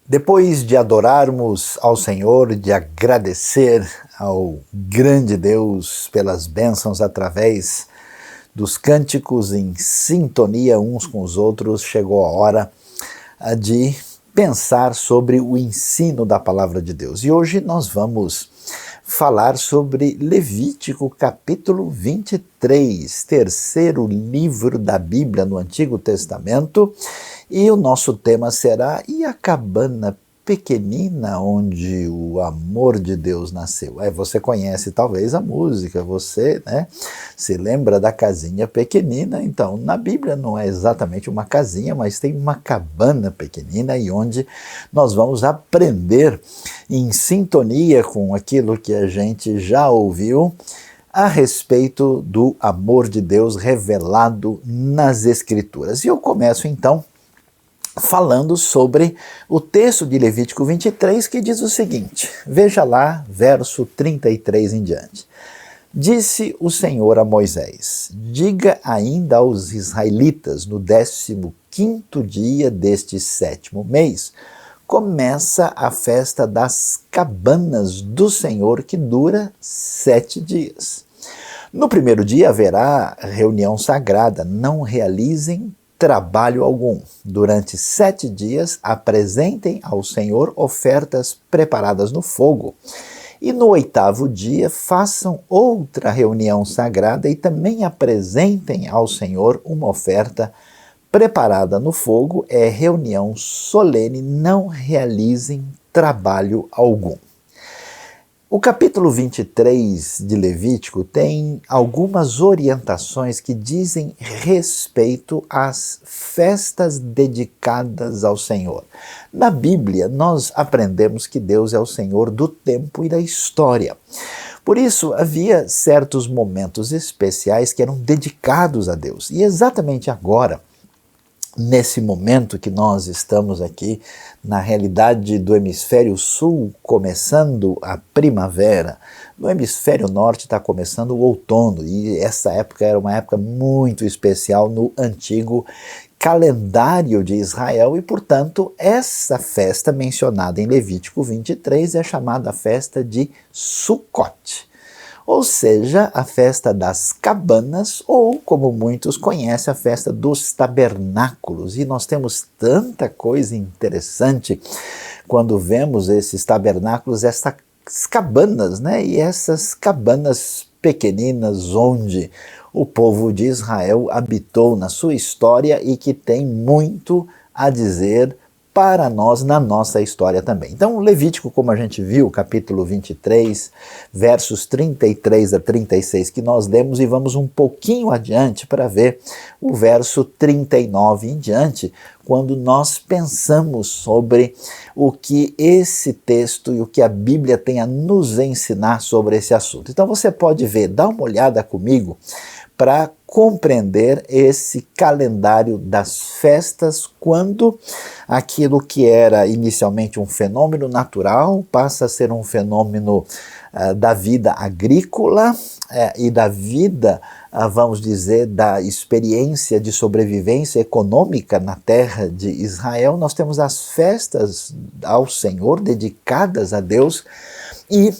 Depois de adorarmos ao Senhor, de agradecer ao grande Deus pelas bênçãos através dos cânticos em sintonia uns com os outros, chegou a hora de pensar sobre o ensino da palavra de Deus. E hoje nós vamos falar sobre Levítico capítulo 23, terceiro livro da Bíblia no Antigo Testamento, e o nosso tema será "E a cabana pequenina onde o amor de Deus nasceu?". Você conhece talvez a música, você se lembra da casinha pequenina. Então, na Bíblia não é exatamente uma casinha, mas tem uma cabana pequenina, e onde nós vamos aprender em sintonia com aquilo que a gente já ouviu a respeito do amor de Deus revelado nas Escrituras. E eu começo então falando sobre o texto de Levítico 23, que diz o seguinte, veja lá, verso 33 em diante. Disse o Senhor a Moisés: diga ainda aos israelitas, no 15º dia deste 7º mês, começa a festa das cabanas do Senhor, que dura 7 dias. No primeiro dia haverá reunião sagrada, não realizem trabalho algum. Durante 7 dias apresentem ao Senhor ofertas preparadas no fogo. E no 8º dia façam outra reunião sagrada e também apresentem ao Senhor uma oferta preparada no fogo. É reunião solene, não realizem trabalho algum. O capítulo 23 de Levítico tem algumas orientações que dizem respeito às festas dedicadas ao Senhor. Na Bíblia, nós aprendemos que Deus é o Senhor do tempo e da história. Por isso, havia certos momentos especiais que eram dedicados a Deus. E exatamente agora, nesse momento que nós estamos aqui, na realidade do hemisfério sul, começando a primavera, no hemisfério norte está começando o outono, e essa época era uma época muito especial no antigo calendário de Israel, e portanto essa festa mencionada em Levítico 23 é chamada festa de Sucote. Ou seja, a festa das cabanas, ou, como muitos conhecem, a festa dos tabernáculos. E nós temos tanta coisa interessante quando vemos esses tabernáculos, essas cabanas, e essas cabanas pequeninas onde o povo de Israel habitou na sua história e que tem muito a dizer para nós na nossa história também. Então, Levítico, como a gente viu, capítulo 23, versos 33 a 36 que nós lemos, e vamos um pouquinho adiante para ver o verso 39 em diante, quando nós pensamos sobre o que esse texto e o que a Bíblia tem a nos ensinar sobre esse assunto. Então você pode ver, dá uma olhada comigo para compreender esse calendário das festas, quando aquilo que era inicialmente um fenômeno natural passa a ser um fenômeno da vida agrícola e da vida, vamos dizer, da experiência de sobrevivência econômica na terra de Israel. Nós temos as festas ao Senhor, dedicadas a Deus, e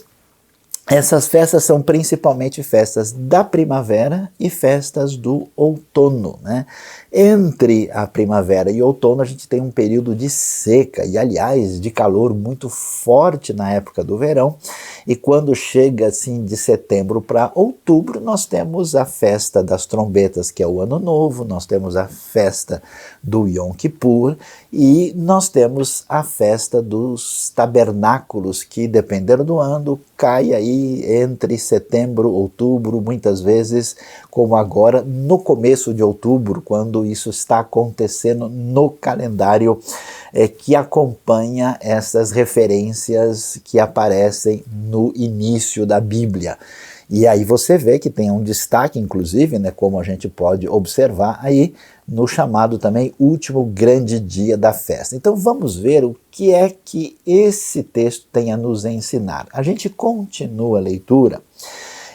essas festas são principalmente festas da primavera e festas do outono, Entre a primavera e o outono a gente tem um período de seca e, aliás, de calor muito forte na época do verão. E quando chega assim de setembro para outubro, nós temos a festa das trombetas, que é o Ano Novo, nós temos a festa do Yom Kippur e nós temos a festa dos tabernáculos, que, dependendo do ano, cai aí entre setembro e outubro, muitas vezes, como agora, no começo de outubro, quando isso está acontecendo no calendário que acompanha essas referências que aparecem no início da Bíblia. E aí você vê que tem um destaque, inclusive, como a gente pode observar aí, no chamado também último grande dia da festa. Então vamos ver o que é que esse texto tem a nos ensinar. A gente continua a leitura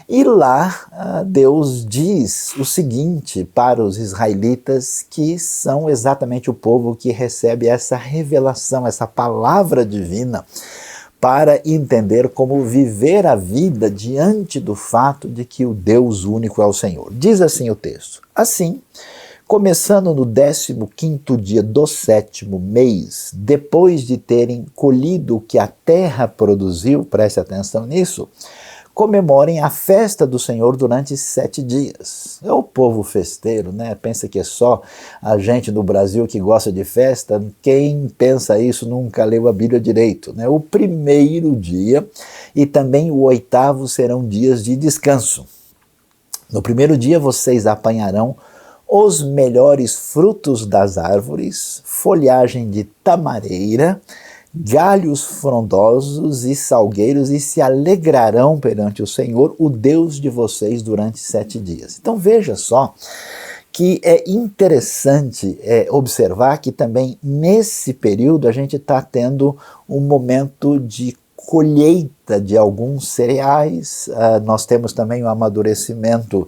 E lá Deus diz o seguinte para os israelitas, que são exatamente o povo que recebe essa revelação, essa palavra divina, para entender como viver a vida diante do fato de que o Deus único é o Senhor. Diz assim o texto: assim, começando no 15º dia do 7º mês, depois de terem colhido o que a terra produziu, preste atenção nisso, comemorem a festa do Senhor durante 7 dias. É o povo festeiro, né? Pensa que é só a gente no Brasil que gosta de festa. Quem pensa isso nunca leu a Bíblia direito, né? O primeiro dia e também o 8º serão dias de descanso. No primeiro dia vocês apanharão os melhores frutos das árvores, folhagem de tamareira, galhos frondosos e salgueiros, e se alegrarão perante o Senhor, o Deus de vocês, durante 7 dias. Então veja só que é interessante observar que também nesse período a gente está tendo um momento de colheita de alguns cereais, nós temos também o amadurecimento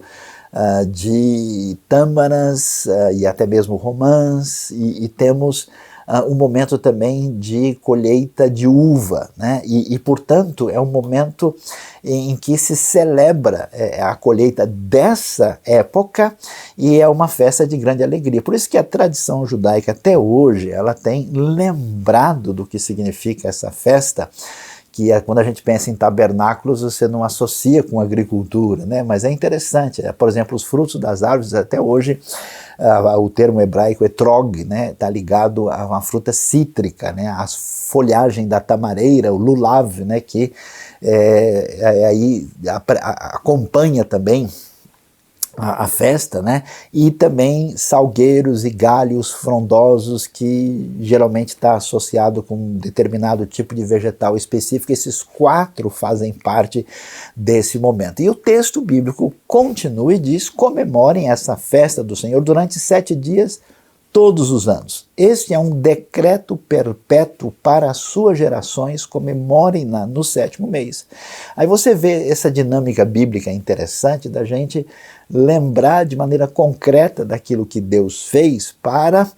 de tâmaras e até mesmo romãs, e temos um momento também de colheita de uva, né? E portanto é um momento em que se celebra a colheita dessa época, e é uma festa de grande alegria. Por isso que a tradição judaica até hoje ela tem lembrado do que significa essa festa, que quando a gente pensa em tabernáculos, você não associa com agricultura, né? Mas é interessante, por exemplo, os frutos das árvores, até hoje, o termo hebraico etrog, né? Está ligado a uma fruta cítrica, né? A folhagem da tamareira, o lulav, né? Que aí acompanha também a festa, né? E também salgueiros e galhos frondosos, que geralmente está associado com um determinado tipo de vegetal específico. Esses 4 fazem parte desse momento. E o texto bíblico continua e diz: comemorem essa festa do Senhor durante 7 dias, todos os anos. Este é um decreto perpétuo para as suas gerações, comemorem-na no 7º mês. Aí você vê essa dinâmica bíblica interessante da gente lembrar de maneira concreta daquilo que Deus fez para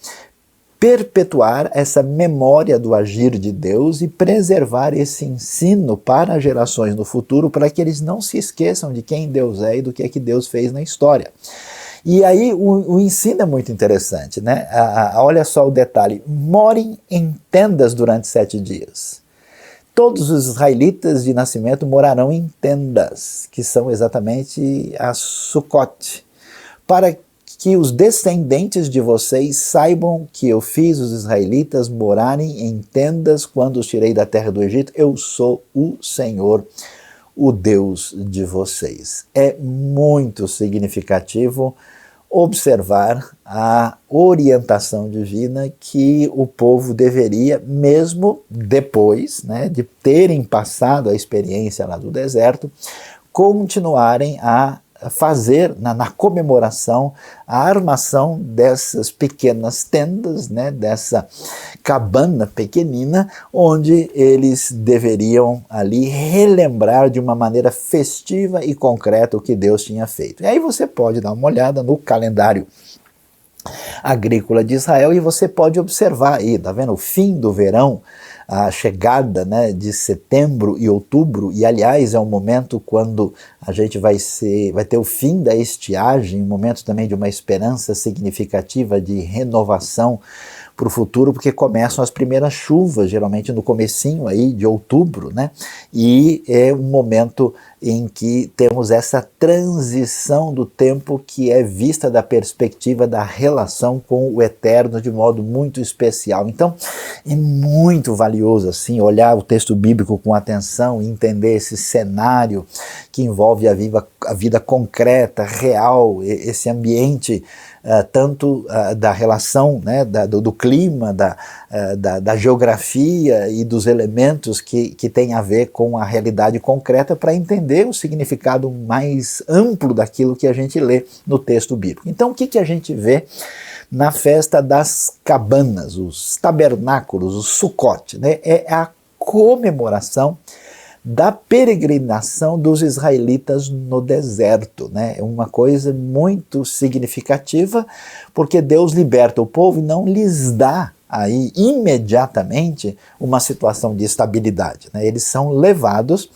perpetuar essa memória do agir de Deus e preservar esse ensino para as gerações no futuro, para que eles não se esqueçam de quem Deus é e do que é que Deus fez na história. E aí o ensino é muito interessante, né? Olha só o detalhe: morem em tendas durante 7 dias. Todos os israelitas de nascimento morarão em tendas, que são exatamente a Sucote, para que os descendentes de vocês saibam que eu fiz os israelitas morarem em tendas quando os tirei da terra do Egito. Eu sou o Senhor, o Deus de vocês. É muito significativo observar a orientação divina que o povo deveria, mesmo depois, né, de terem passado a experiência lá do deserto, continuarem a fazer na comemoração a armação dessas pequenas tendas, né, dessa cabana pequenina, onde eles deveriam ali relembrar de uma maneira festiva e concreta o que Deus tinha feito. E aí você pode dar uma olhada no calendário agrícola de Israel e você pode observar aí, tá vendo? O fim do verão, a chegada, né, de setembro e outubro, e aliás é um momento quando a gente vai ter o fim da estiagem, um momento também de uma esperança significativa de renovação para o futuro, porque começam as primeiras chuvas, geralmente no comecinho aí de outubro, né? E é um momento em que temos essa transição do tempo que é vista da perspectiva da relação com o eterno de modo muito especial. Então, é muito valioso assim olhar o texto bíblico com atenção e entender esse cenário que envolve a vida concreta, real, esse ambiente tanto da relação, né, do clima, da geografia e dos elementos que tem a ver com a realidade concreta, para entender o significado mais amplo daquilo que a gente lê no texto bíblico. Então, o que a gente vê na festa das cabanas, os tabernáculos, o Sucote, né? É a comemoração da peregrinação dos israelitas no deserto, né? É uma coisa muito significativa, porque Deus liberta o povo e não lhes dá aí imediatamente uma situação de estabilidade, né? Eles são levados.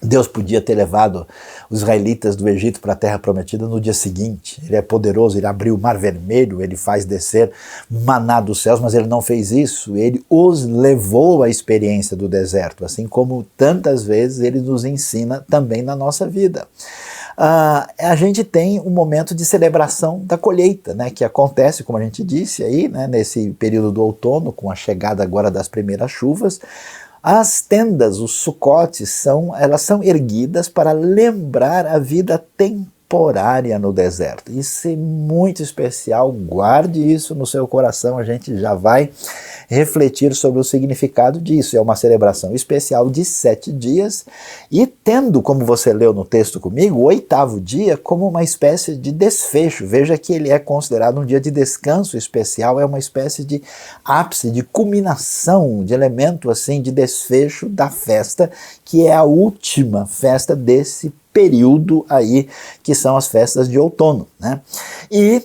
Deus podia ter levado os israelitas do Egito para a terra prometida no dia seguinte. Ele é poderoso, ele abriu o mar vermelho, ele faz descer maná dos céus, mas ele não fez isso. Ele os levou à experiência do deserto, assim como tantas vezes ele nos ensina também na nossa vida. A gente tem um momento de celebração da colheita, né, que acontece, como a gente disse aí, né, nesse período do outono, com a chegada agora das primeiras chuvas. As tendas, os sucotes, elas são erguidas para lembrar a vida temporária no deserto. Isso é muito especial, guarde isso no seu coração, a gente já vai refletir sobre o significado disso. É uma celebração especial de 7 dias e tendo, como você leu no texto comigo, o 8º dia como uma espécie de desfecho. Veja que ele é considerado um dia de descanso especial, é uma espécie de ápice, de culminação, de elemento assim, de desfecho da festa, que é a última festa desse período aí, que são as festas de outono, né? E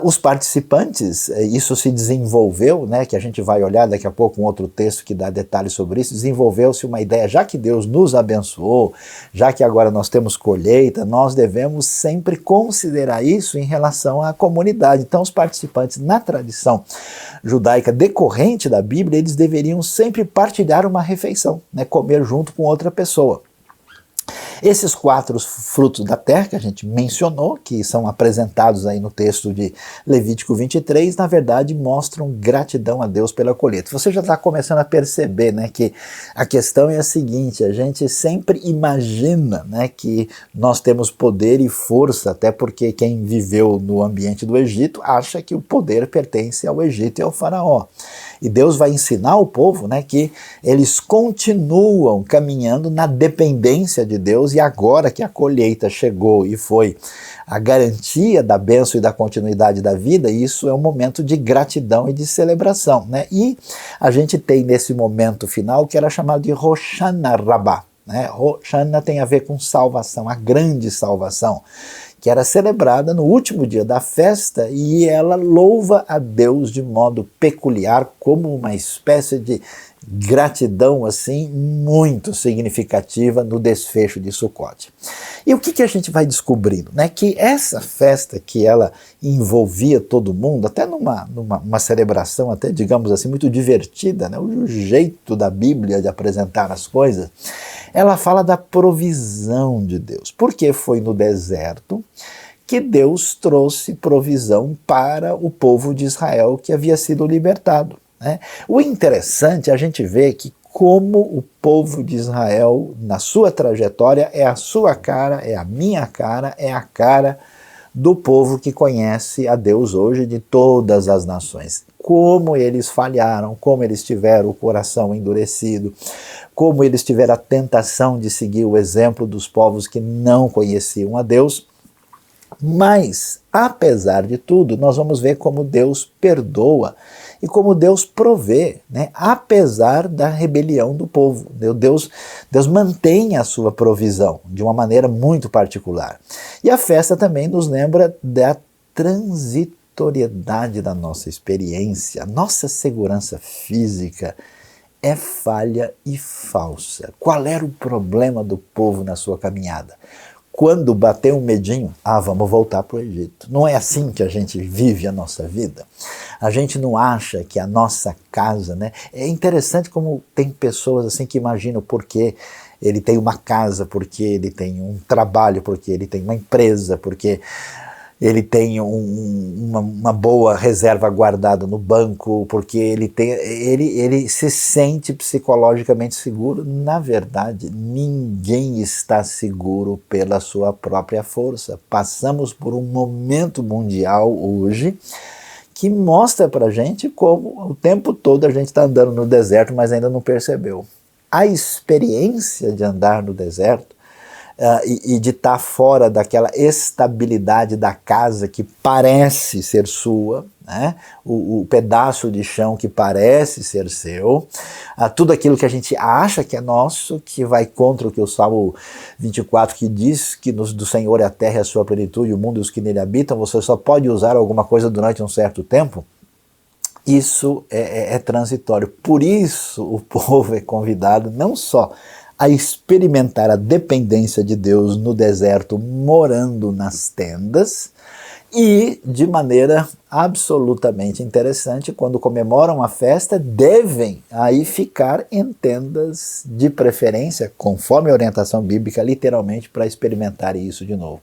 os participantes, isso se desenvolveu, né, que a gente vai olhar daqui a pouco um outro texto que dá detalhes sobre isso, desenvolveu-se uma ideia, já que Deus nos abençoou, já que agora nós temos colheita, nós devemos sempre considerar isso em relação à comunidade. Então os participantes na tradição judaica decorrente da Bíblia, eles deveriam sempre partilhar uma refeição, né, comer junto com outra pessoa. Esses 4 frutos da terra que a gente mencionou, que são apresentados aí no texto de Levítico 23, na verdade mostram gratidão a Deus pela colheita. Você já está começando a perceber, né, que a questão é a seguinte: a gente sempre imagina, né, que nós temos poder e força, até porque quem viveu no ambiente do Egito acha que o poder pertence ao Egito e ao faraó. E Deus vai ensinar o povo, né, que eles continuam caminhando na dependência de Deus, e agora que a colheita chegou e foi a garantia da bênção e da continuidade da vida, isso é um momento de gratidão e de celebração, né? E a gente tem nesse momento final que era chamado de Hoshana Rabbah, né? Hoshana tem a ver com salvação, a grande salvação, que era celebrada no último dia da festa, e ela louva a Deus de modo peculiar, como uma espécie de gratidão assim muito significativa no desfecho de Sucote. E o que a gente vai descobrindo? Né? Que essa festa, que ela envolvia todo mundo, até numa celebração, até digamos assim, muito divertida, né? O jeito da Bíblia de apresentar as coisas, ela fala da provisão de Deus, porque foi no deserto que Deus trouxe provisão para o povo de Israel que havia sido libertado, né? O interessante é a gente ver que como o povo de Israel, na sua trajetória, é a sua cara, é a minha cara, é a cara do povo que conhece a Deus hoje de todas as nações. Como eles falharam, como eles tiveram o coração endurecido, como eles tiveram a tentação de seguir o exemplo dos povos que não conheciam a Deus. Mas, apesar de tudo, nós vamos ver como Deus perdoa e como Deus provê, né? Apesar da rebelião do povo. Deus mantém a sua provisão de uma maneira muito particular. E a festa também nos lembra da transitoriedade da nossa experiência. A nossa segurança física é falha e falsa. Qual era o problema do povo na sua caminhada? Quando bateu um medinho, vamos voltar para o Egito. Não é assim que a gente vive a nossa vida. A gente não acha que a nossa casa, né? É interessante como tem pessoas assim que imaginam porque ele tem uma casa, porque ele tem um trabalho, porque ele tem uma empresa, porque ele tem uma boa reserva guardada no banco, porque ele se sente psicologicamente seguro. Na verdade, ninguém está seguro pela sua própria força. Passamos por um momento mundial hoje que mostra pra gente como o tempo todo a gente está andando no deserto, mas ainda não percebeu. A experiência de andar no deserto e de estar fora daquela estabilidade da casa que parece ser sua, né? O pedaço de chão que parece ser seu, tudo aquilo que a gente acha que é nosso, que vai contra o que o Salmo 24 que diz que do Senhor é a terra e a sua plenitude, o mundo e os que nele habitam, você só pode usar alguma coisa durante um certo tempo. Isso é transitório. Por isso o povo é convidado não só a experimentar a dependência de Deus no deserto, morando nas tendas, e de maneira absolutamente interessante, quando comemoram a festa, devem aí ficar em tendas de preferência, conforme a orientação bíblica, literalmente, para experimentar isso de novo.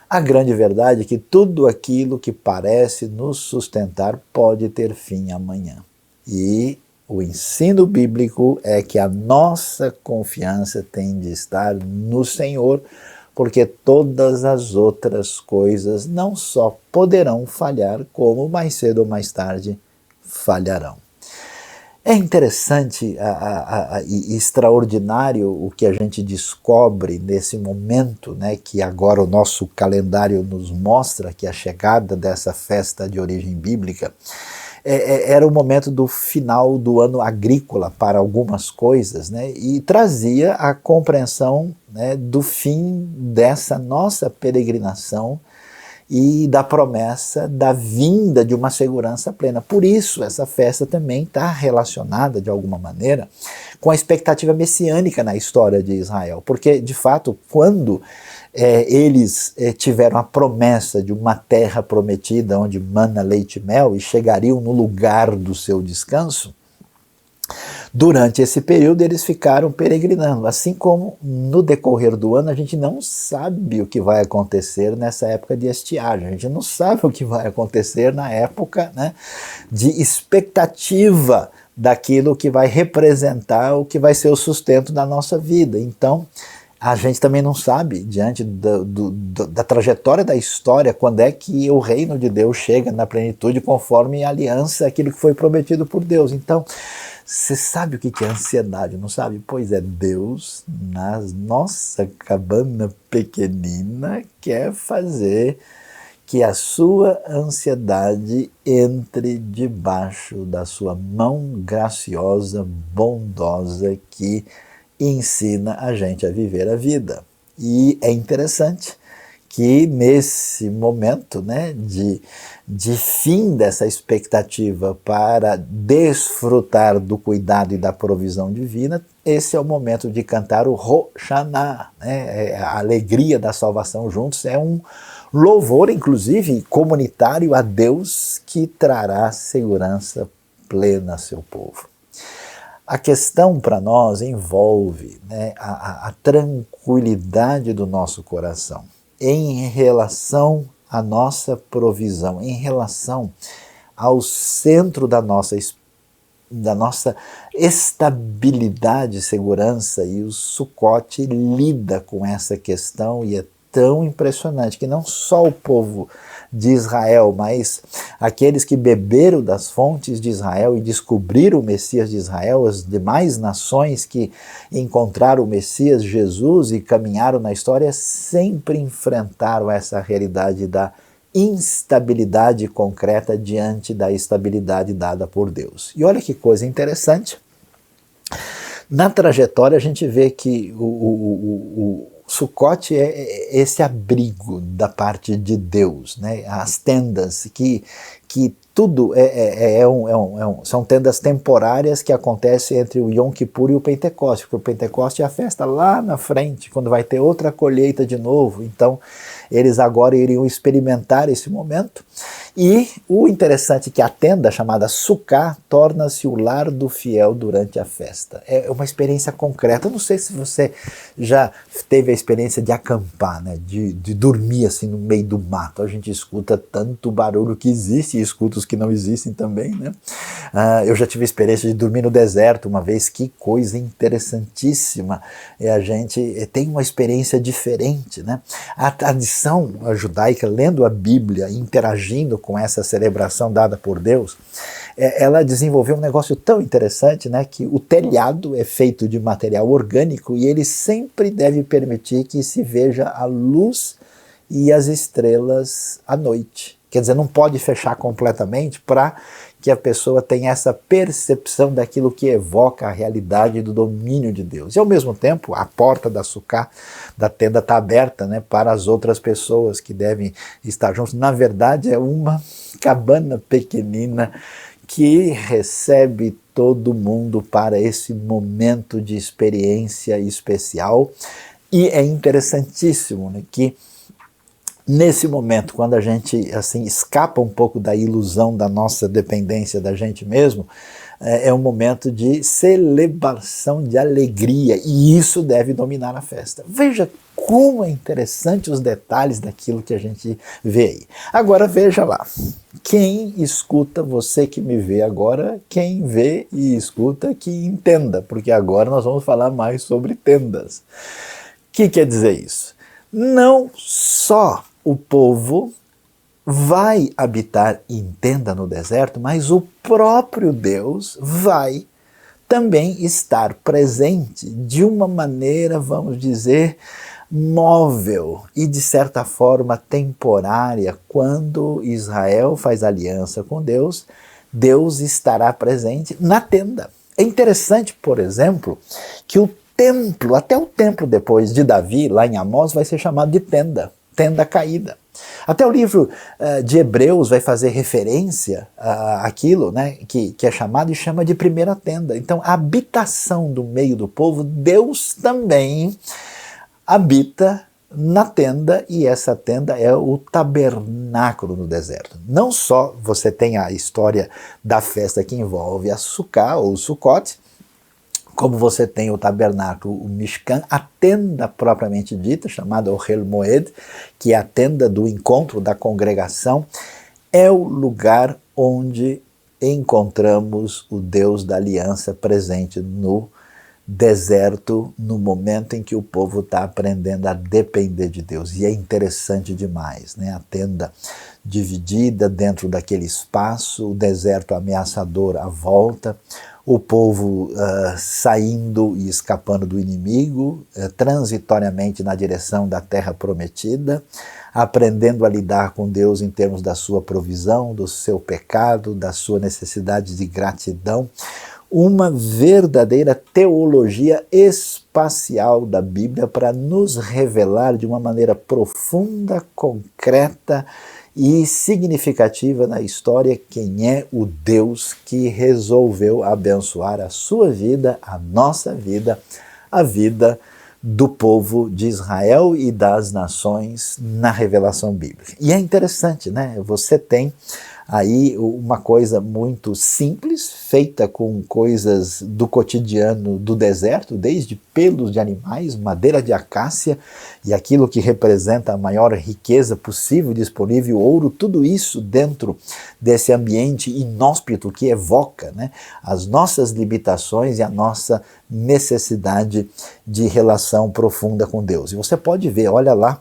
A grande verdade é que tudo aquilo que parece nos sustentar pode ter fim amanhã. E o ensino bíblico é que a nossa confiança tem de estar no Senhor, porque todas as outras coisas não só poderão falhar, como mais cedo ou mais tarde falharão. É interessante e extraordinário o que a gente descobre nesse momento, né, que agora o nosso calendário nos mostra, que a chegada dessa festa de origem bíblica era o momento do final do ano agrícola para algumas coisas, né, e trazia a compreensão, né, do fim dessa nossa peregrinação e da promessa da vinda de uma segurança plena. Por isso, essa festa também está relacionada, de alguma maneira, com a expectativa messiânica na história de Israel. Porque, de fato, quando eles tiveram a promessa de uma terra prometida, onde mana leite e mel, e chegariam no lugar do seu descanso, durante esse período eles ficaram peregrinando, assim como no decorrer do ano a gente não sabe o que vai acontecer nessa época de estiagem, a gente não sabe o que vai acontecer na época, né, de expectativa daquilo que vai representar o que vai ser o sustento da nossa vida. Então, a gente também não sabe, diante da trajetória da história, quando é que o reino de Deus chega na plenitude conforme a aliança, aquilo que foi prometido por Deus. Então, você sabe o que é ansiedade, não sabe? Pois é, Deus, na nossa cabana pequenina, quer fazer que a sua ansiedade entre debaixo da sua mão graciosa, bondosa, que ensina a gente a viver a vida. E é interessante que nesse momento, né, de fim dessa expectativa para desfrutar do cuidado e da provisão divina, esse é o momento de cantar o Roshaná, né, a alegria da salvação juntos, é um louvor, inclusive, comunitário a Deus que trará segurança plena a seu povo. A questão para nós envolve, né, a tranquilidade do nosso coração em relação à nossa provisão, em relação ao centro da nossa estabilidade e segurança, e o Sucote lida com essa questão e é tão impressionante que não só o povo de Israel, mas aqueles que beberam das fontes de Israel e descobriram o Messias de Israel, as demais nações que encontraram o Messias Jesus e caminharam na história, sempre enfrentaram essa realidade da instabilidade concreta diante da estabilidade dada por Deus. E olha que coisa interessante, na trajetória a gente vê que o Sucote é esse abrigo da parte de Deus, né? As tendas que tudo são tendas temporárias que acontecem entre o Yom Kippur e o Pentecoste, porque o Pentecoste é a festa lá na frente, quando vai ter outra colheita de novo. Então, eles agora iriam experimentar esse momento. E o interessante é que a tenda chamada Sukkah torna-se o lar do fiel durante a festa. É uma experiência concreta. Eu não sei se você já teve a experiência de acampar, né? de dormir assim no meio do mato. A gente escuta tanto barulho que existe e escuta os que não existem também, né? Eu já tive a experiência de dormir no deserto uma vez. Que coisa interessantíssima. A gente tem uma experiência diferente, né? A tradição judaica, lendo a Bíblia, interagindo com essa celebração dada por Deus, ela desenvolveu um negócio tão interessante, né, que o telhado é feito de material orgânico e ele sempre deve permitir que se veja a luz e as estrelas à noite. Quer dizer, não pode fechar completamente para que a pessoa tenha essa percepção daquilo que evoca a realidade do domínio de Deus. E ao mesmo tempo, a porta da sucá, da tenda, está aberta, né, para as outras pessoas que devem estar juntos. Na verdade, é uma cabana pequenina que recebe todo mundo para esse momento de experiência especial. E é interessantíssimo, né, que nesse momento, quando a gente assim escapa um pouco da ilusão da nossa dependência da gente mesmo, é um momento de celebração, de alegria, e isso deve dominar a festa. Veja como é interessante os detalhes daquilo que a gente vê aí. Agora veja lá, quem escuta, você que me vê agora, quem vê e escuta que entenda, porque agora nós vamos falar mais sobre tendas. O que quer dizer isso? Não só o povo vai habitar em tenda no deserto, mas o próprio Deus vai também estar presente de uma maneira, vamos dizer, móvel e de certa forma temporária. Quando Israel faz aliança com Deus, Deus estará presente na tenda. É interessante, por exemplo, que o templo, até o templo depois de Davi, lá em Amós, vai ser chamado de tenda, tenda caída. Até o livro de Hebreus vai fazer referência àquilo, né, que é chamado e chama de primeira tenda. Então, a habitação do meio do povo, Deus também habita na tenda, e essa tenda é o tabernáculo no deserto. Não só você tem a história da festa que envolve a Sukkah ou Sukkot, como você tem o tabernáculo, o Mishkan, a tenda propriamente dita, chamada Ohel Moed, que é a tenda do encontro da congregação, é o lugar onde encontramos o Deus da aliança presente no deserto, no momento em que o povo está aprendendo a depender de Deus. E é interessante demais, né? A tenda dividida dentro daquele espaço, o deserto ameaçador à volta, o povo saindo e escapando do inimigo, transitoriamente na direção da terra prometida, aprendendo a lidar com Deus em termos da sua provisão, do seu pecado, da sua necessidade de gratidão. Uma verdadeira teologia espacial da Bíblia para nos revelar de uma maneira profunda, concreta e significativa na história quem é o Deus que resolveu abençoar a sua vida, a nossa vida, a vida do povo de Israel e das nações na revelação bíblica. E é interessante, né? Você tem aí uma coisa muito simples, feita com coisas do cotidiano do deserto, desde pelos de animais, madeira de acácia e aquilo que representa a maior riqueza possível disponível, ouro, tudo isso dentro desse ambiente inóspito que evoca, né, as nossas limitações e a nossa necessidade de relação profunda com Deus. E você pode ver, olha lá,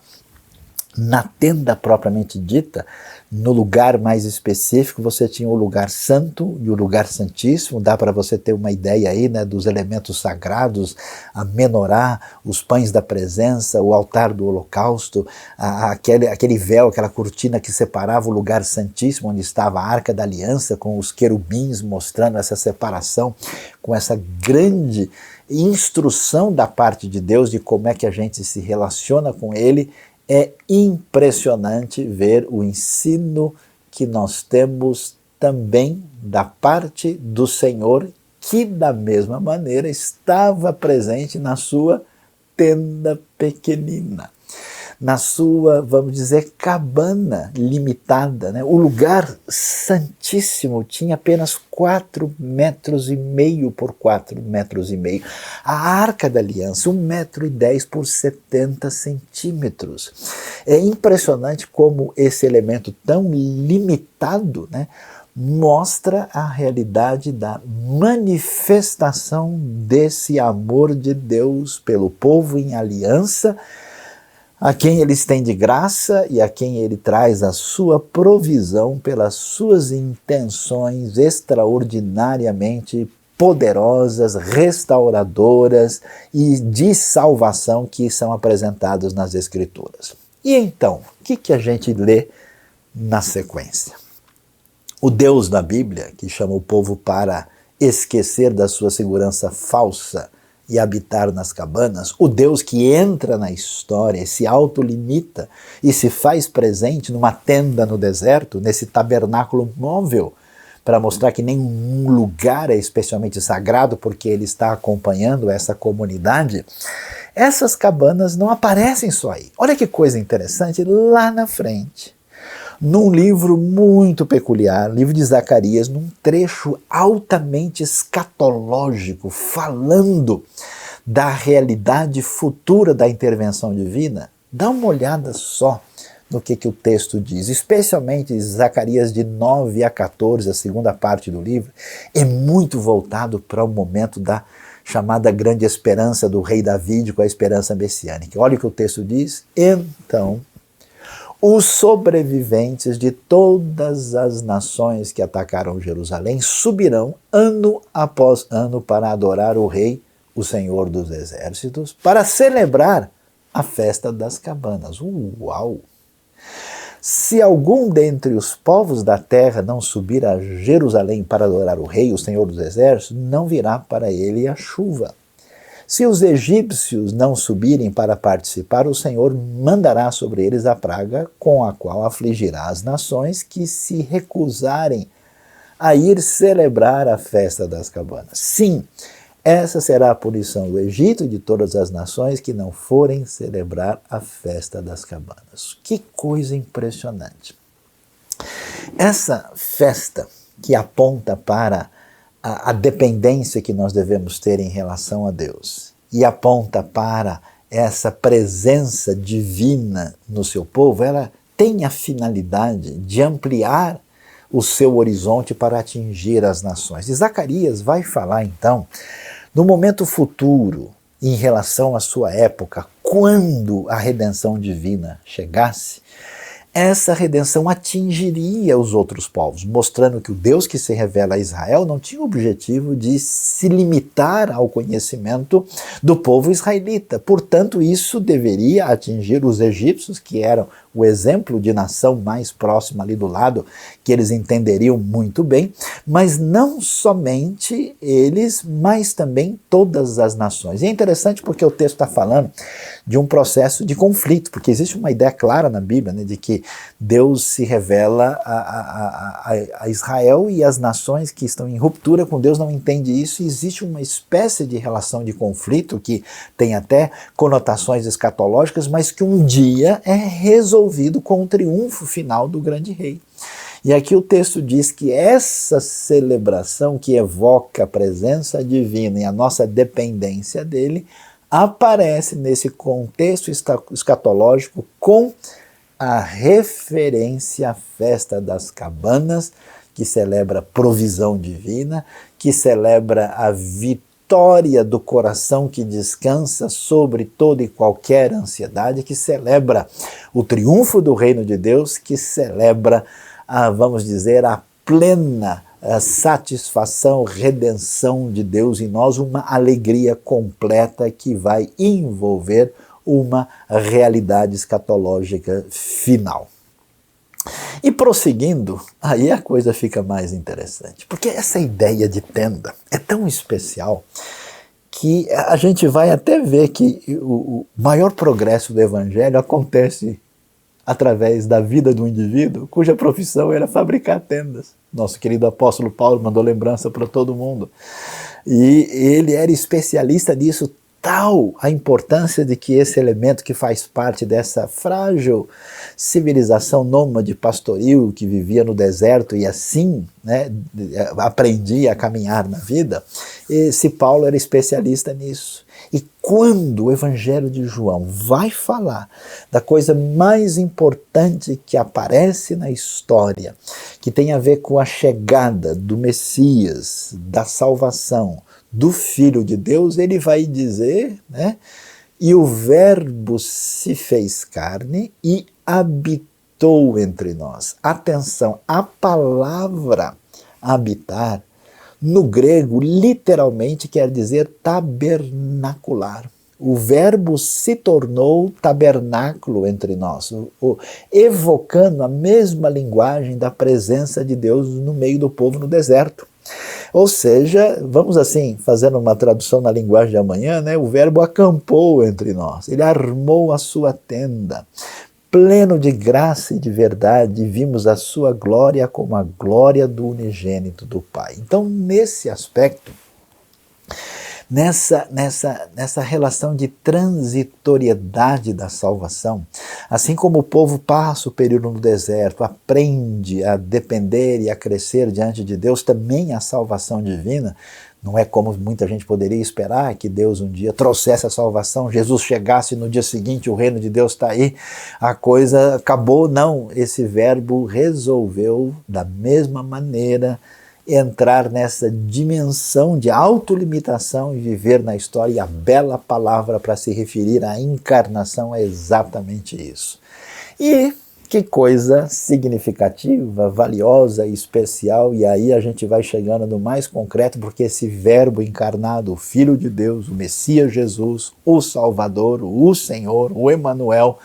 na tenda propriamente dita, no lugar mais específico, você tinha o lugar santo e o lugar santíssimo. Dá para você ter uma ideia aí, né, dos elementos sagrados, a menorá, os pães da presença, o altar do holocausto, aquele véu, aquela cortina que separava o lugar santíssimo, onde estava a arca da aliança, com os querubins mostrando essa separação, com essa grande instrução da parte de Deus de como é que a gente se relaciona com Ele. É impressionante ver o ensino que nós temos também da parte do Senhor, que da mesma maneira estava presente na sua tenda pequenina, na sua, vamos dizer, cabana limitada, né? O lugar santíssimo tinha apenas 4,5 metros por 4,5 metros. A arca da aliança, 1,10 m por 70 centímetros. É impressionante como esse elemento tão limitado, né, mostra a realidade da manifestação desse amor de Deus pelo povo em aliança, a quem ele estende graça e a quem ele traz a sua provisão pelas suas intenções extraordinariamente poderosas, restauradoras e de salvação que são apresentados nas Escrituras. E então, o que a gente lê na sequência? O Deus da Bíblia, que chama o povo para esquecer da sua segurança falsa e habitar nas cabanas, o Deus que entra na história e se autolimita e se faz presente numa tenda no deserto, nesse tabernáculo móvel, para mostrar que nenhum lugar é especialmente sagrado porque ele está acompanhando essa comunidade, essas cabanas não aparecem só aí. Olha que coisa interessante, lá na frente, num livro muito peculiar, livro de Zacarias, num trecho altamente escatológico, falando da realidade futura da intervenção divina, dá uma olhada só no que o texto diz, especialmente Zacarias de 9 a 14, a segunda parte do livro, é muito voltado para o momento da chamada grande esperança do rei Davi, com a esperança messiânica. Olha o que o texto diz: então os sobreviventes de todas as nações que atacaram Jerusalém subirão ano após ano para adorar o Rei, o Senhor dos Exércitos, para celebrar a festa das cabanas. Uau! Se algum dentre os povos da terra não subir a Jerusalém para adorar o Rei, o Senhor dos Exércitos, não virá para ele a chuva. Se os egípcios não subirem para participar, o Senhor mandará sobre eles a praga com a qual afligirá as nações que se recusarem a ir celebrar a festa das cabanas. Sim, essa será a punição do Egito e de todas as nações que não forem celebrar a festa das cabanas. Que coisa impressionante! Essa festa que aponta para a dependência que nós devemos ter em relação a Deus e aponta para essa presença divina no seu povo, ela tem a finalidade de ampliar o seu horizonte para atingir as nações. E Zacarias vai falar então no momento futuro em relação à sua época, quando a redenção divina chegasse, essa redenção atingiria os outros povos, mostrando que o Deus que se revela a Israel não tinha o objetivo de se limitar ao conhecimento do povo israelita. Portanto, isso deveria atingir os egípcios, que eram o exemplo de nação mais próxima ali do lado, que eles entenderiam muito bem, mas não somente eles, mas também todas as nações. E é interessante porque o texto está falando de um processo de conflito, porque existe uma ideia clara na Bíblia, né, de que Deus se revela a Israel e as nações que estão em ruptura com Deus não entendem isso, e existe uma espécie de relação de conflito que tem até conotações escatológicas, mas que um dia é resolvido com o triunfo final do grande rei. E aqui o texto diz que essa celebração que evoca a presença divina e a nossa dependência dele aparece nesse contexto escatológico com a referência à festa das cabanas, que celebra a provisão divina, que celebra a vitória do coração que descansa sobre toda e qualquer ansiedade, que celebra o triunfo do reino de Deus, que celebra, vamos dizer, a plena satisfação, redenção de Deus em nós, uma alegria completa que vai envolver uma realidade escatológica final. E prosseguindo, aí a coisa fica mais interessante, porque essa ideia de tenda é tão especial que a gente vai até ver que o maior progresso do Evangelho acontece através da vida do indivíduo cuja profissão era fabricar tendas. Nosso querido apóstolo Paulo mandou lembrança para todo mundo. E ele era especialista nisso, tal a importância de que esse elemento que faz parte dessa frágil civilização nômade pastoril que vivia no deserto e assim, né, aprendia a caminhar na vida, esse Paulo era especialista nisso. E quando o Evangelho de João vai falar da coisa mais importante que aparece na história, que tem a ver com a chegada do Messias, da salvação, do Filho de Deus, ele vai dizer, né, E o Verbo se fez carne e habitou entre nós. Atenção, a palavra habitar, no grego, literalmente quer dizer tabernacular. O Verbo se tornou tabernáculo entre nós, evocando a mesma linguagem da presença de Deus no meio do povo no deserto. Ou seja, vamos assim, fazendo uma tradução na linguagem de amanhã, né? O Verbo acampou entre nós, ele armou a sua tenda. Pleno de graça e de verdade, vimos a sua glória como a glória do unigênito do Pai. Então, nesse aspecto, nessa relação de transitoriedade da salvação, assim como o povo passa o período no deserto, aprende a depender e a crescer diante de Deus, também a salvação divina, não é como muita gente poderia esperar, que Deus um dia trouxesse a salvação, Jesus chegasse no dia seguinte, o reino de Deus está aí, a coisa acabou. Não, esse Verbo resolveu, da mesma maneira, entrar nessa dimensão de autolimitação e viver na história, e a bela palavra para se referir à encarnação é exatamente isso. E que coisa significativa, valiosa e especial, e aí a gente vai chegando no mais concreto, porque esse Verbo encarnado, o Filho de Deus, o Messias Jesus, o Salvador, o Senhor, o Emanuel,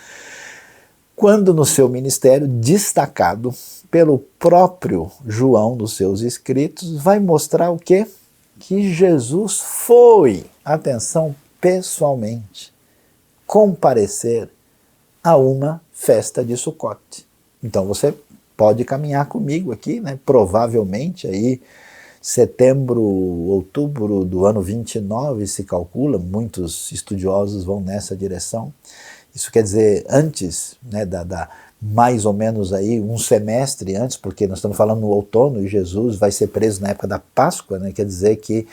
quando no seu ministério, destacado pelo próprio João nos seus escritos, vai mostrar o quê? Que Jesus foi, atenção, pessoalmente, comparecer a uma festa de Sucote. Então você pode caminhar comigo aqui, né? Provavelmente aí setembro, outubro do ano 29 se calcula, muitos estudiosos vão nessa direção. Isso quer dizer antes, né, mais ou menos aí um semestre antes, porque nós estamos falando no outono e Jesus vai ser preso na época da Páscoa, né? Quer dizer que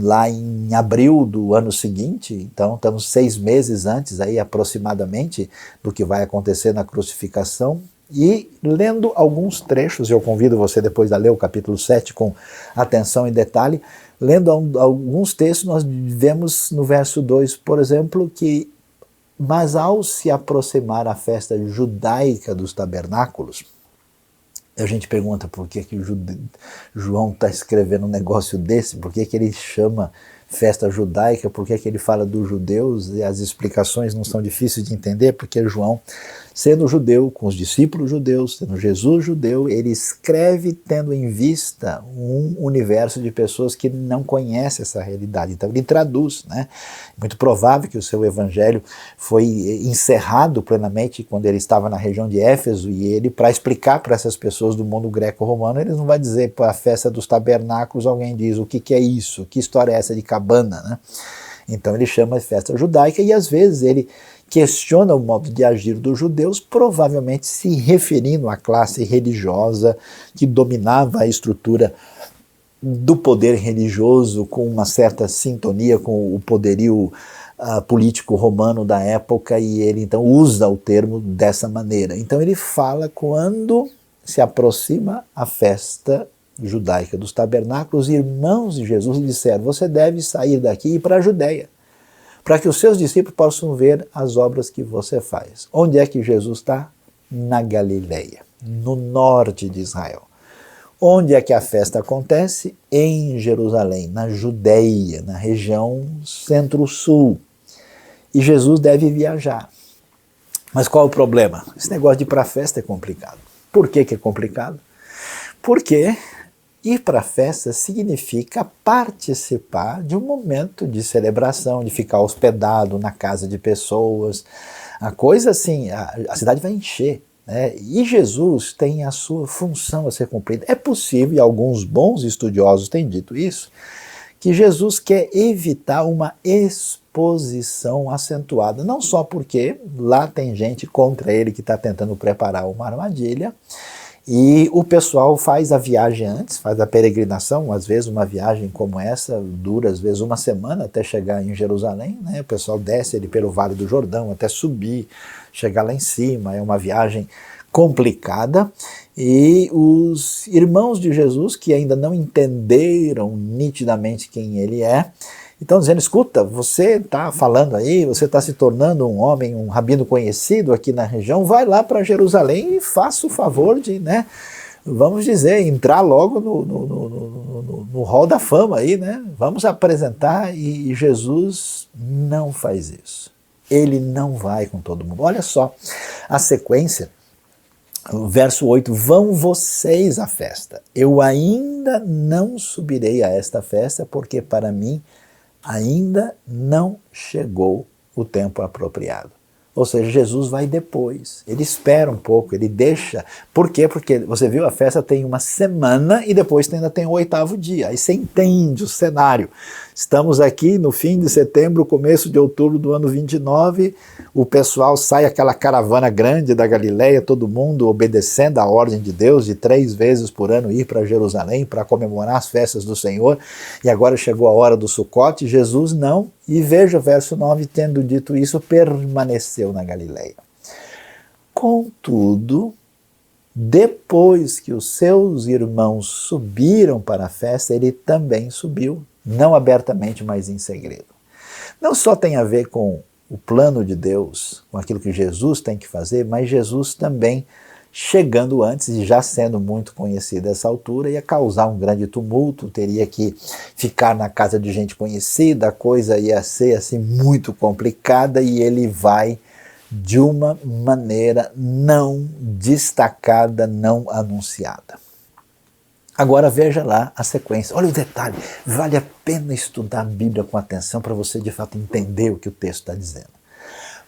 lá em abril do ano seguinte, então estamos 6 meses antes aí aproximadamente do que vai acontecer na crucificação. E lendo alguns trechos, eu convido você depois a ler o capítulo 7 com atenção e detalhe, lendo alguns textos nós vemos no verso 2, por exemplo, que mas ao se aproximar a festa judaica dos tabernáculos, a gente pergunta por que João está escrevendo um negócio desse, por que ele chama festa judaica, por que ele fala dos judeus, e as explicações não são difíceis de entender, porque João, sendo judeu, com os discípulos judeus, sendo Jesus judeu, ele escreve tendo em vista um universo de pessoas que não conhecem essa realidade. Então ele traduz, né? Muito provável que o seu evangelho foi encerrado plenamente quando ele estava na região de Éfeso, e ele, para explicar para essas pessoas do mundo greco-romano, ele não vai dizer para a festa dos tabernáculos, alguém diz o que é isso, que história é essa de cabana, né? Então ele chama de festa judaica, e às vezes ele questiona o modo de agir dos judeus, provavelmente se referindo à classe religiosa que dominava a estrutura do poder religioso, com uma certa sintonia com o poderio político romano da época, e ele então usa o termo dessa maneira. Então ele fala quando se aproxima a festa judaica dos tabernáculos, irmãos de Jesus lhe disseram: você deve sair daqui e ir para a Judéia, para que os seus discípulos possam ver as obras que você faz. Onde é que Jesus está? Na Galileia, no norte de Israel. Onde é que a festa acontece? Em Jerusalém, na Judéia, na região centro-sul. E Jesus deve viajar. Mas qual é o problema? Esse negócio de ir para a festa é complicado. Por que é complicado? Porque ir para a festa significa participar de um momento de celebração, de ficar hospedado na casa de pessoas. A coisa assim, a cidade vai encher, né? E Jesus tem a sua função a ser cumprida. É possível, e alguns bons estudiosos têm dito isso, que Jesus quer evitar uma exposição acentuada, não só porque lá tem gente contra ele que está tentando preparar uma armadilha, e o pessoal faz a viagem antes, faz a peregrinação. Às vezes uma viagem como essa dura às vezes uma semana até chegar em Jerusalém, né? O pessoal desce ali pelo Vale do Jordão até subir, chegar lá em cima, é uma viagem complicada, e os irmãos de Jesus, que ainda não entenderam nitidamente quem ele é, Então dizendo, escuta, você está falando aí, você está se tornando um homem, um rabino conhecido aqui na região, vai lá para Jerusalém e faça o favor de, né, vamos dizer, entrar logo no hall da fama aí, né? Vamos apresentar, e Jesus não faz isso. Ele não vai com todo mundo. Olha só a sequência, o verso 8, vão vocês à festa. Eu ainda não subirei a esta festa, porque para mim ainda não chegou o tempo apropriado. Ou seja, Jesus vai depois, ele espera um pouco, ele deixa. Por quê? Porque você viu, a festa tem uma semana e depois ainda tem o 8º dia. Aí você entende o cenário. Estamos aqui no fim de setembro, começo de outubro do ano 29, o pessoal sai, aquela caravana grande da Galileia, todo mundo obedecendo a ordem de Deus de 3 vezes por ano ir para Jerusalém para comemorar as festas do Senhor, e agora chegou a hora do Sucote, Jesus não, e veja o verso 9, tendo dito isso, permaneceu na Galileia. Contudo, depois que os seus irmãos subiram para a festa, ele também subiu, não abertamente, mas em segredo. Não só tem a ver com o plano de Deus, com aquilo que Jesus tem que fazer, mas Jesus também, chegando antes e já sendo muito conhecido a essa altura, ia causar um grande tumulto, teria que ficar na casa de gente conhecida, a coisa ia ser assim muito complicada, e ele vai de uma maneira não destacada, não anunciada. Agora veja lá a sequência, olha o detalhe, vale a pena estudar a Bíblia com atenção para você de fato entender o que o texto está dizendo.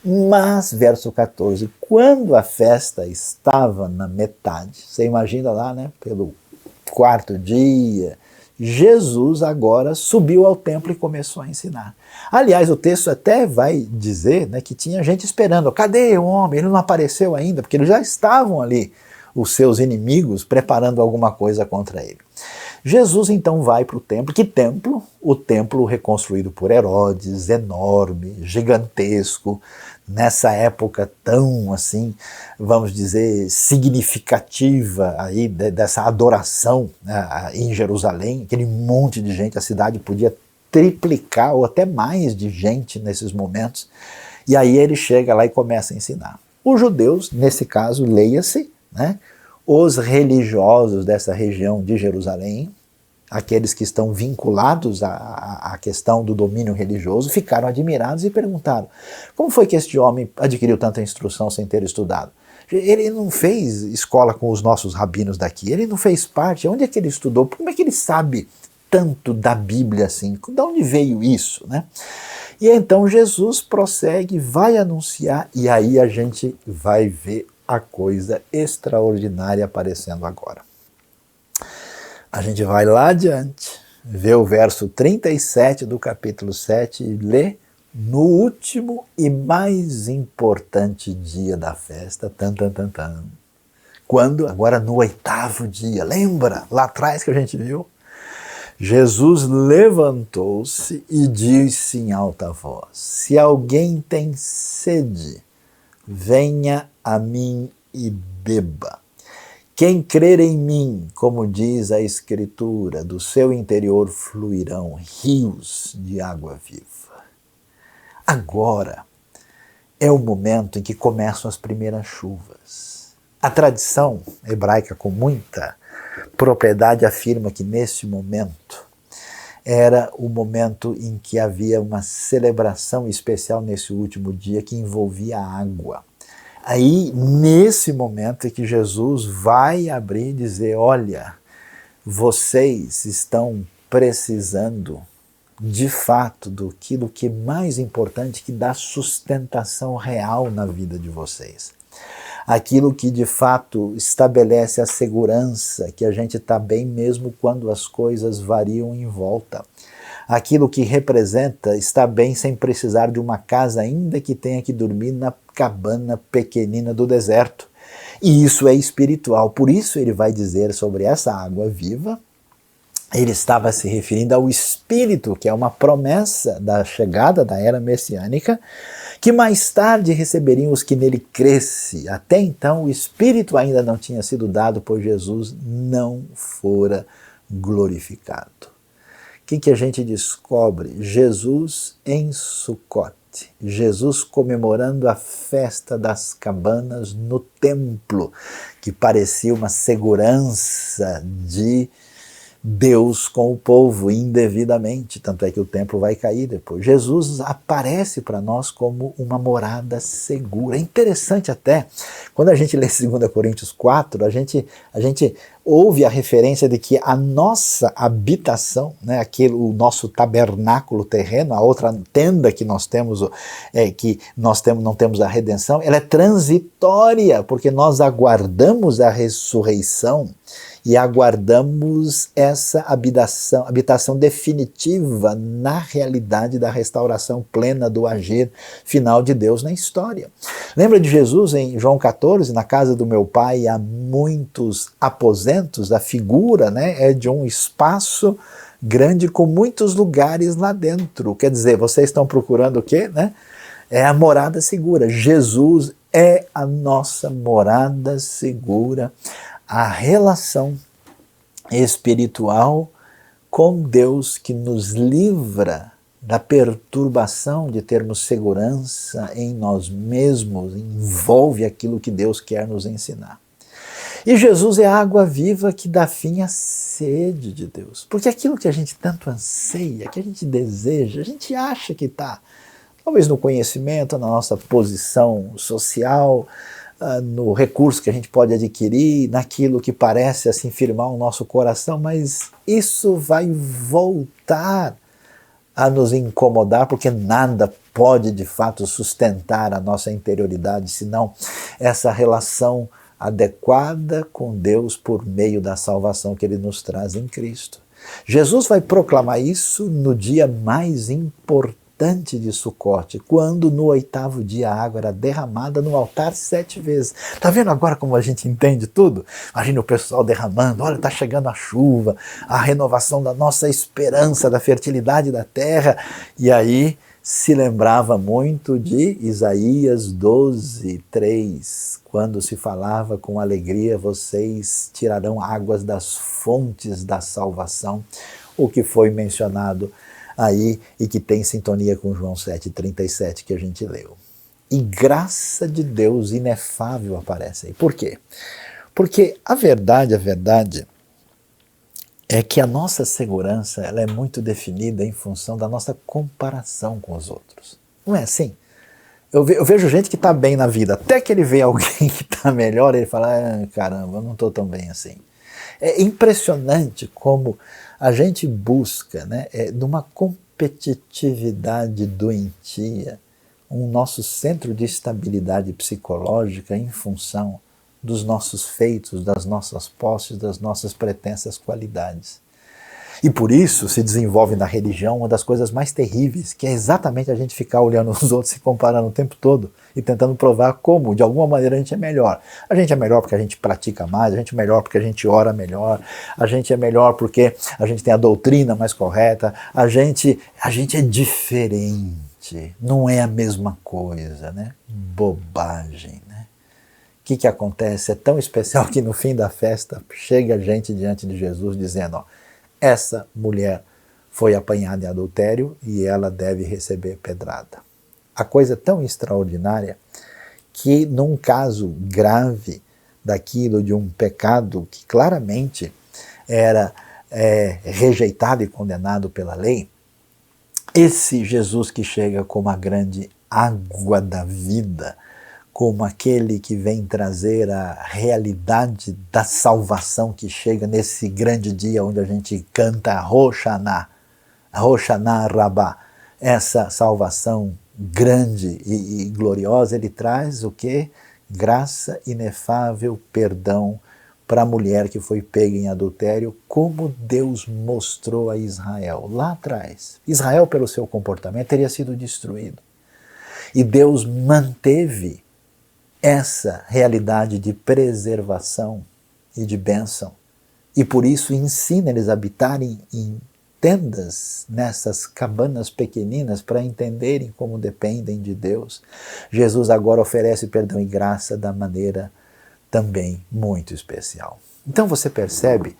Mas, verso 14, quando a festa estava na metade, você imagina lá, né, pelo 4º dia, Jesus agora subiu ao templo e começou a ensinar. Aliás, o texto até vai dizer, né, que tinha gente esperando, cadê o homem? Ele não apareceu ainda, porque eles já estavam ali, os seus inimigos, preparando alguma coisa contra ele. Jesus então vai para o templo. Que templo? O templo reconstruído por Herodes, enorme, gigantesco, nessa época tão assim, vamos dizer, significativa aí dessa adoração, né, em Jerusalém, aquele monte de gente, a cidade podia triplicar ou até mais de gente nesses momentos, e aí ele chega lá e começa a ensinar. Os judeus, nesse caso, leia-se, né, os religiosos dessa região de Jerusalém, aqueles que estão vinculados à questão do domínio religioso, ficaram admirados e perguntaram, como foi que este homem adquiriu tanta instrução sem ter estudado? Ele não fez escola com os nossos rabinos daqui, ele não fez parte, onde é que ele estudou? Como é que ele sabe tanto da Bíblia assim? De onde veio isso, né? E então Jesus prossegue, vai anunciar, e aí a gente vai ver a coisa extraordinária aparecendo agora. A gente vai lá adiante, vê o verso 37 do capítulo 7 e lê, no último e mais importante dia da festa, quando? Agora no 8º dia, lembra? Lá atrás que a gente viu? Jesus levantou-se e disse em alta voz, se alguém tem sede, venha a mim e beba. Quem crer em mim, como diz a Escritura, do seu interior fluirão rios de água viva. Agora é o momento em que começam as primeiras chuvas. A tradição hebraica, com muita propriedade, afirma que nesse momento era o momento em que havia uma celebração especial nesse último dia que envolvia a água. Aí, nesse momento é que Jesus vai abrir e dizer, olha, vocês estão precisando, de fato, daquilo que é mais importante, que dá sustentação real na vida de vocês. Aquilo que, de fato, estabelece a segurança, que a gente está bem mesmo quando as coisas variam em volta. Aquilo que representa estar bem sem precisar de uma casa, ainda que tenha que dormir na cabana pequenina do deserto. E isso é espiritual. Por isso ele vai dizer sobre essa água viva, ele estava se referindo ao Espírito, que é uma promessa da chegada da era messiânica, que mais tarde receberiam os que nele crescem. Até então o Espírito ainda não tinha sido dado, pois Jesus não fora glorificado. que a gente descobre? Jesus em Sucote. Jesus comemorando a festa das cabanas no templo, que parecia uma segurança de Deus com o povo indevidamente, tanto é que o templo vai cair depois. Jesus aparece para nós como uma morada segura. É interessante até, quando a gente lê 2 Coríntios 4, a gente ouve a referência de que a nossa habitação, né, o nosso tabernáculo terreno, a outra tenda que nós temos, não temos a redenção, ela é transitória, porque nós aguardamos a ressurreição e aguardamos essa habitação definitiva na realidade da restauração plena do agir final de Deus na história. Lembra de Jesus em João 14, na casa do meu pai há muitos aposentos? A figura, né, é de um espaço grande com muitos lugares lá dentro. Quer dizer, vocês estão procurando o quê? Né? É a morada segura. Jesus é a nossa morada segura. A relação espiritual com Deus que nos livra da perturbação de termos segurança em nós mesmos, envolve aquilo que Deus quer nos ensinar. E Jesus é a água viva que dá fim à sede de Deus. Porque aquilo que a gente tanto anseia, que a gente deseja, a gente acha que está, talvez no conhecimento, na nossa posição social, no recurso que a gente pode adquirir, naquilo que parece assim firmar o nosso coração, mas isso vai voltar a nos incomodar, porque nada pode de fato sustentar a nossa interioridade, senão essa relação adequada com Deus por meio da salvação que Ele nos traz em Cristo. Jesus vai proclamar isso no dia mais importante de Sucote, quando no 8º dia a água era derramada no altar 7 vezes. Está vendo agora como a gente entende tudo? Imagina o pessoal derramando, olha, está chegando a chuva, a renovação da nossa esperança, da fertilidade da terra, e aí se lembrava muito de Isaías 12:3, quando se falava com alegria, vocês tirarão águas das fontes da salvação, o que foi mencionado aí e que tem sintonia com João 7:37 que a gente leu. E graça de Deus inefável aparece aí. Por quê? Porque a verdade é que a nossa segurança ela é muito definida em função da nossa comparação com os outros. Não é assim? Eu vejo gente que está bem na vida, até que ele vê alguém que está melhor, ele fala, caramba, eu não estou tão bem assim. É impressionante como a gente busca, né, numa competitividade doentia, um nosso centro de estabilidade psicológica em função dos nossos feitos, das nossas posses, das nossas pretensas qualidades. E por isso se desenvolve na religião uma das coisas mais terríveis, que é exatamente a gente ficar olhando os outros, se comparando o tempo todo e tentando provar como, de alguma maneira, a gente é melhor. A gente é melhor porque a gente pratica mais, a gente é melhor porque a gente ora melhor, a gente é melhor porque a gente tem a doutrina mais correta, a gente é diferente, não é a mesma coisa, né? Bobagem, né? O que acontece? É tão especial que no fim da festa chega gente diante de Jesus dizendo, ó, essa mulher foi apanhada em adultério e ela deve receber pedrada. A coisa é tão extraordinária que num caso grave daquilo de um pecado que claramente era rejeitado e condenado pela lei, esse Jesus que chega como a grande água da vida, como aquele que vem trazer a realidade da salvação que chega nesse grande dia onde a gente canta Roshaná Rabá, essa salvação grande e gloriosa, ele traz o quê? Graça inefável, perdão para a mulher que foi pega em adultério, como Deus mostrou a Israel lá atrás. Israel, pelo seu comportamento, teria sido destruído. E Deus manteve essa realidade de preservação e de bênção. E por isso ensina eles a habitarem em tendas, nessas cabanas pequeninas, para entenderem como dependem de Deus. Jesus agora oferece perdão e graça da maneira também muito especial. Então você percebe,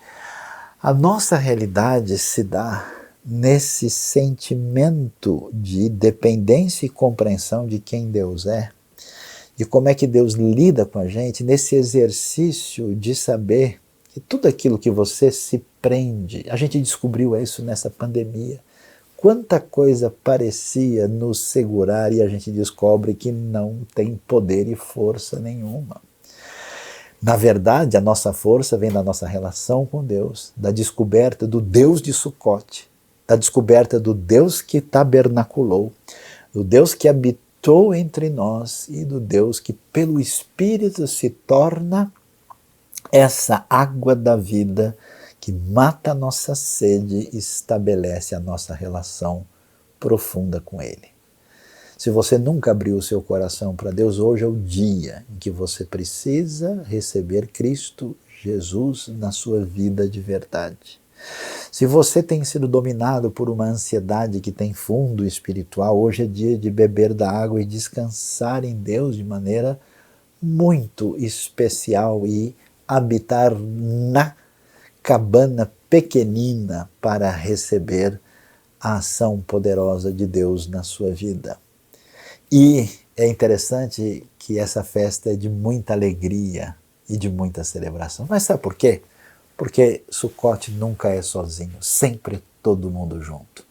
a nossa realidade se dá nesse sentimento de dependência e compreensão de quem Deus é, de como é que Deus lida com a gente, nesse exercício de saber que tudo aquilo que você se prende, a gente descobriu isso nessa pandemia, quanta coisa parecia nos segurar e a gente descobre que não tem poder e força nenhuma. Na verdade, a nossa força vem da nossa relação com Deus, da descoberta do Deus de Sucote, da descoberta do Deus que tabernaculou, do Deus que habitou entre nós e do Deus que pelo Espírito se torna essa água da vida que mata a nossa sede e estabelece a nossa relação profunda com Ele. Se você nunca abriu o seu coração para Deus, hoje é o dia em que você precisa receber Cristo Jesus na sua vida de verdade. Se você tem sido dominado por uma ansiedade que tem fundo espiritual, hoje é dia de beber da água e descansar em Deus de maneira muito especial e habitar na cabana pequenina para receber a ação poderosa de Deus na sua vida. E é interessante que essa festa é de muita alegria e de muita celebração. Mas sabe por quê? Porque Sucote nunca é sozinho, sempre todo mundo junto.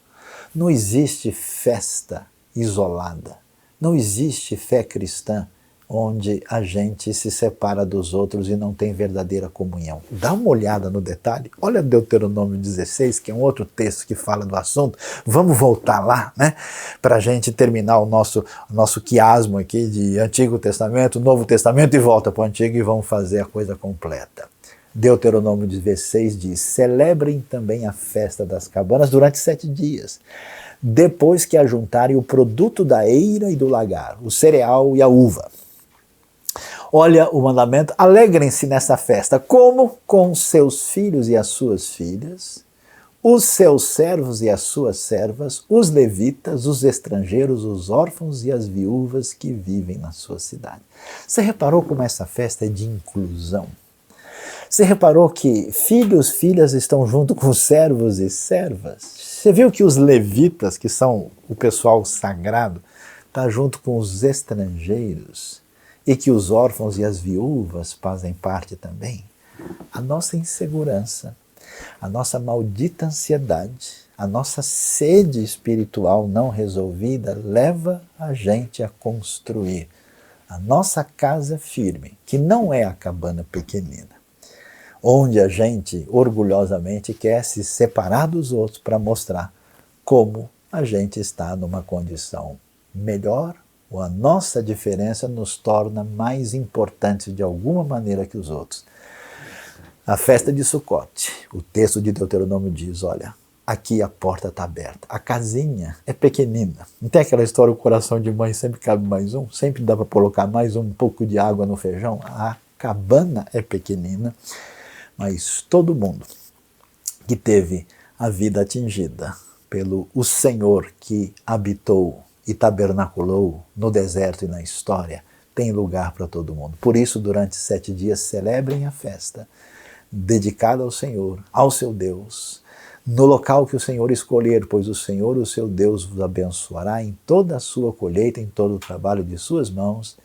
Não existe festa isolada, não existe fé cristã onde a gente se separa dos outros e não tem verdadeira comunhão. Dá uma olhada no detalhe, olha Deuteronômio 16, que é um outro texto que fala do assunto. Vamos voltar lá, né? Para a gente terminar o nosso quiasmo aqui de Antigo Testamento, Novo Testamento e volta para o Antigo e vamos fazer a coisa completa. Deuteronômio 16 diz: celebrem também a festa das cabanas durante 7 dias, depois que ajuntarem o produto da eira e do lagar, o cereal e a uva. Olha o mandamento: alegrem-se nessa festa, como com seus filhos e as suas filhas, os seus servos e as suas servas, os levitas, os estrangeiros, os órfãos e as viúvas que vivem na sua cidade. Você reparou como essa festa é de inclusão? Você reparou que filhos, filhas estão junto com servos e servas? Você viu que os levitas, que são o pessoal sagrado, estão junto com os estrangeiros e que os órfãos e as viúvas fazem parte também? A nossa insegurança, a nossa maldita ansiedade, a nossa sede espiritual não resolvida leva a gente a construir a nossa casa firme, que não é a cabana pequenina, onde a gente orgulhosamente quer se separar dos outros para mostrar como a gente está numa condição melhor, ou a nossa diferença nos torna mais importantes de alguma maneira que os outros. A festa de Sucote, o texto de Deuteronômio diz: olha, aqui a porta está aberta, a casinha é pequenina. Não tem aquela história, o coração de mãe sempre cabe mais um, sempre dá para colocar mais um pouco de água no feijão? A cabana é pequenina, mas todo mundo que teve a vida atingida pelo o Senhor que habitou e tabernaculou no deserto e na história, tem lugar para todo mundo. Por isso, durante 7 dias, celebrem a festa dedicada ao Senhor, ao seu Deus, no local que o Senhor escolher, pois o Senhor, o seu Deus, vos abençoará em toda a sua colheita, em todo o trabalho de suas mãos,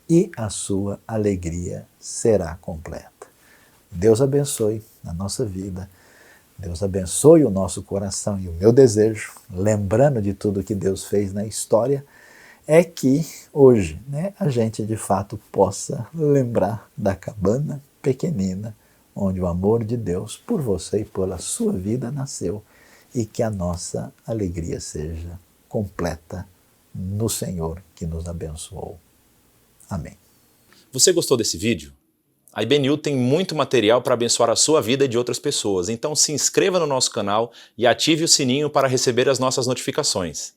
e a sua alegria será completa. Deus abençoe a nossa vida, Deus abençoe o nosso coração, e o meu desejo, lembrando de tudo que Deus fez na história, é que hoje, né, a gente de fato possa lembrar da cabana pequenina, onde o amor de Deus por você e pela sua vida nasceu, e que a nossa alegria seja completa no Senhor que nos abençoou. Amém. Você gostou desse vídeo? A IBNU tem muito material para abençoar a sua vida e de outras pessoas, então se inscreva no nosso canal e ative o sininho para receber as nossas notificações.